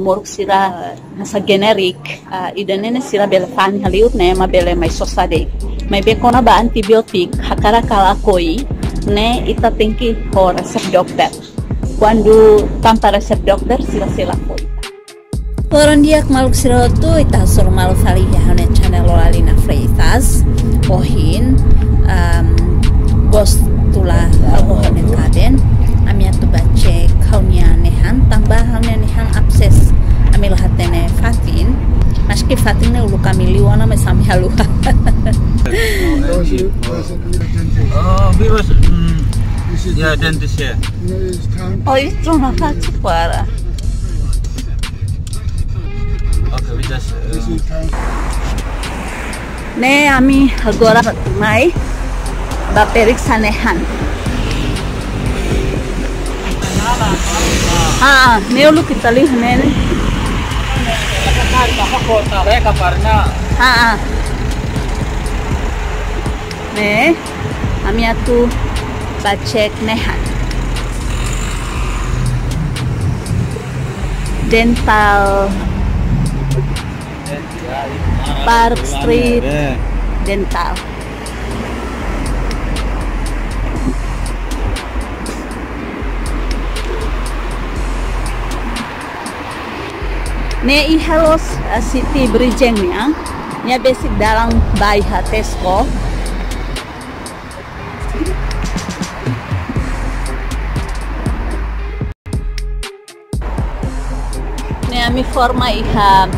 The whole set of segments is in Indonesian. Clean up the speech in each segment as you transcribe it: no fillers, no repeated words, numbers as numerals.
Moruk sira nasa generik idanene sira bele fani haliut ne ma bele mai sosade mai be kona ba antibiotik hakara kala koi ne ita tenki ho resep dokter quando tanpa resep dokter sira sila koi Orang dia maluk sira tu ita sur malu fali ya hone channel Lolalina Freitas ohin bos tula alkoholin kaden amia tu bace kaunya nehan tambah kaunya nehan abses amil hatene fatin maski fatin ulu kami liwana me sami haluha virus ya dentist ya oh itu nafas para oke bisa ne ami agora mai ba periksa nehan neulu kita lihat nene ne ami atu bacek nehan dental Park Street Dental ne ihalos city bridging nya basic dalang bayi Tesco ne ami forma iha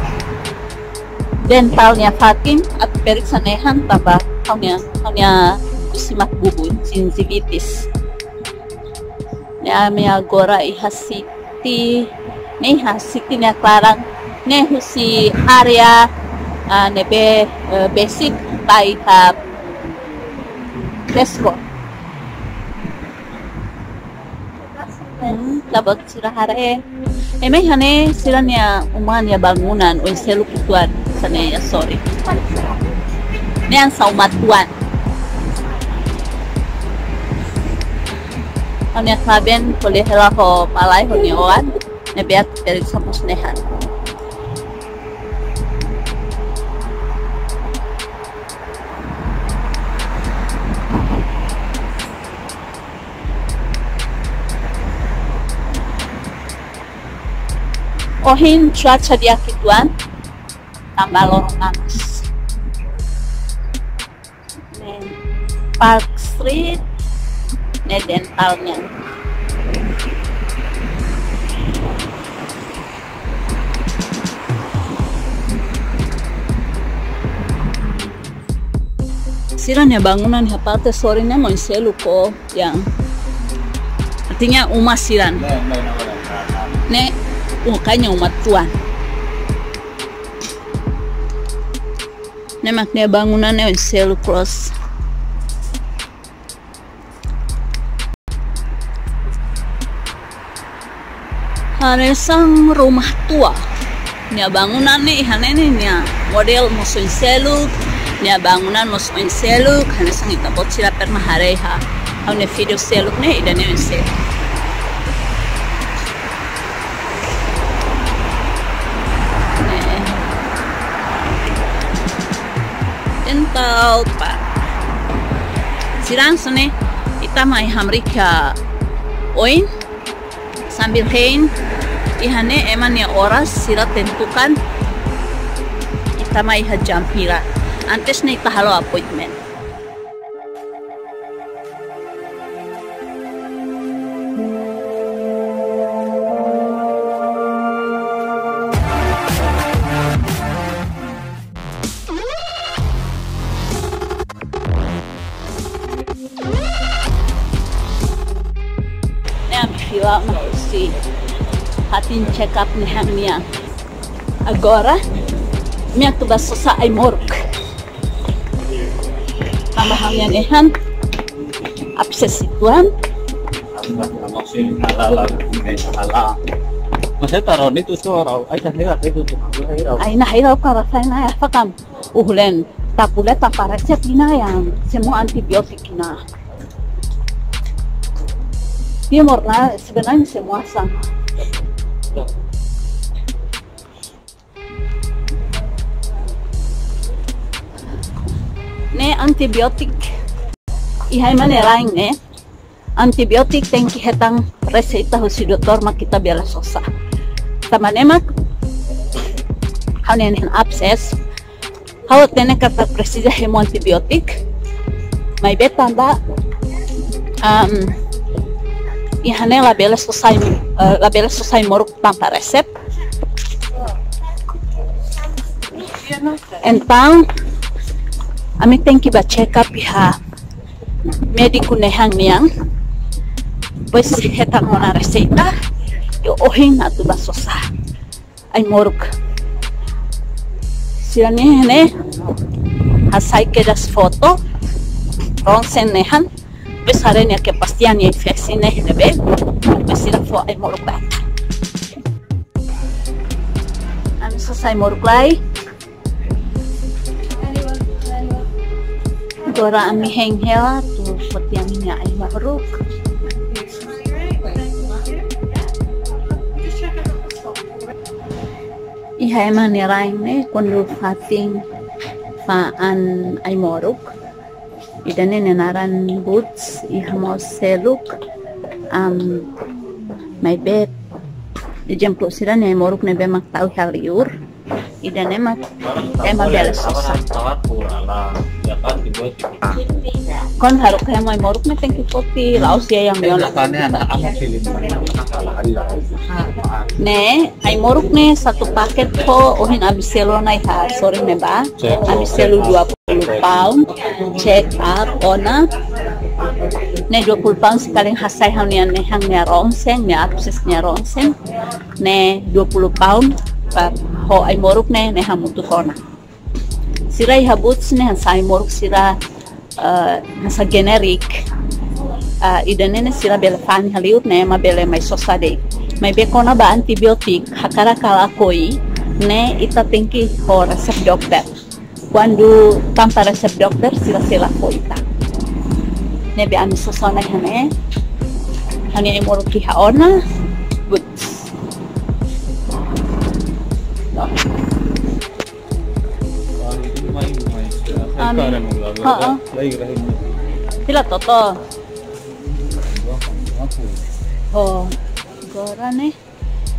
dentalnya Fatim at periksa nehan taba kaunya simak bubu gingivitis ne ami agora iha city nih hasiknya Klarang nih si area nebe basic by Tesco labot sira hare eme hane siranya uman ya bangunan o selu kutuan sana ya sorry ne ang saumatuan anya kaben boleh hela ho palai ho nyawan nebiat dari somos nehan ohin cuaca dia kituan tambah lorong panas ne Park Street ne dentalnya siranya bangunan hapate sorenya mau selu ko yang artinya umat siran ne kayaknya umat tuan ne maknya bangunannya selu cross haresang rumah tua nya bangunan nih hanene nya model musuh selu nya bangunan musuh seluk hanya sang kita bot sila pernah hareha au ne video seluk ne ida ne seluk dental pak sirang sone kita mai hamrika oin sambil hein ihane eman ya oras sira tentukan kita mai jam pira antes nih tahalo appointment. Ini ambil film si hatin check up nih hamnya. Agora minha tuba sosa ay moruk. Tambahannya nehan abses ituan masih taruh itu suara ay nahiraw karasay na fakam uhulen tapulet aparesep yang semua antibiotik na timur na sebenarnya semua sama antibiotik ihai mana lain ne antibiotik tengki hetang reseta husi doktor mak kita bela sosa sama nemak hanya nih abses hawat tene kata presija hemo antibiotik mai betanda ihane la bela sosai moruk tanpa resep. Então, ami tem que check up ha médico nehang niang, pois hetang mona receita, yo ohin na tu basosa, ay moruk. Sirani ne, hasai ke das foto, ronsen nehan, besare ne ke pastian ye infeksi ne nebe, besira fo ay moruk ba. Ami sosai moruk lai. Agora ami henghela tu seperti yang ini ay maruk. Ihai manirain ne kundu fating faan ay maruk. Idane nenaran boots ihamo seluk may bet dijemput sira ne maruk ne be mak tau haliur. Idane mak emang belas susah. Kon harus kayak mau moruk nih tengki kopi laos ya yang bion. Ne, ay moruk nih satu paket po ohin abiselo naik ha sore nih ba, abiselo 20 pound, check up ona. Ne 20 pound sekali hasai hanya nih hang ronsen, nih abses nih ronsen, ne 20 pound ho ay moruk nih hamutu kona. Sira ihabuts nih sa ay moruk sira nasa generic idane sira bela fan haliut ne ma bela mai sosade mai be kona ba antibiotik hakara kala koi ne ita tengki ho resep dokter quando tanpa resep dokter sila koita ne be ami sosona hane hani ai moruki haona but sila toto. Oh, gora nih,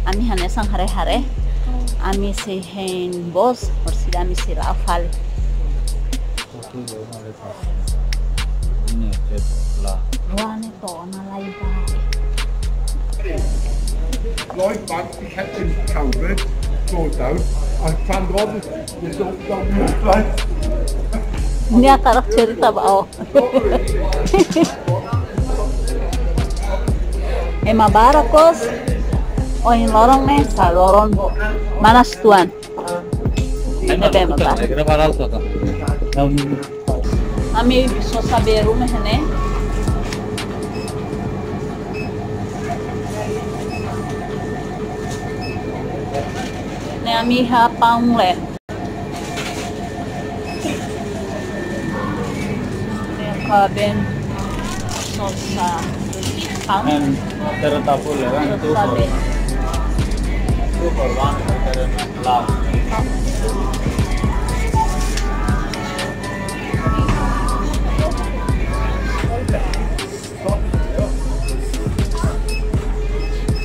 ami hanya sang hare-hare, ami sehen bos, bersih ami sila afal. Wah nih to, malai bah. Leute, ich habe den Covid tot und fand Robert, wir sollten auch nicht bleiben. Ini akarak cerita bao. Ema barakos, oin lorong nih, sa lorong manas tuan. Ini bema ba. Ami bisa saber rumah nih. Ne ami ha paunglet. Ben sosa pang tertapul ya kan itu korban lah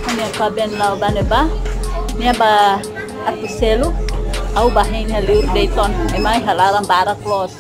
hanya ben lau bane ba nia ba aku selu au bahin halir dayton emai halaran barak los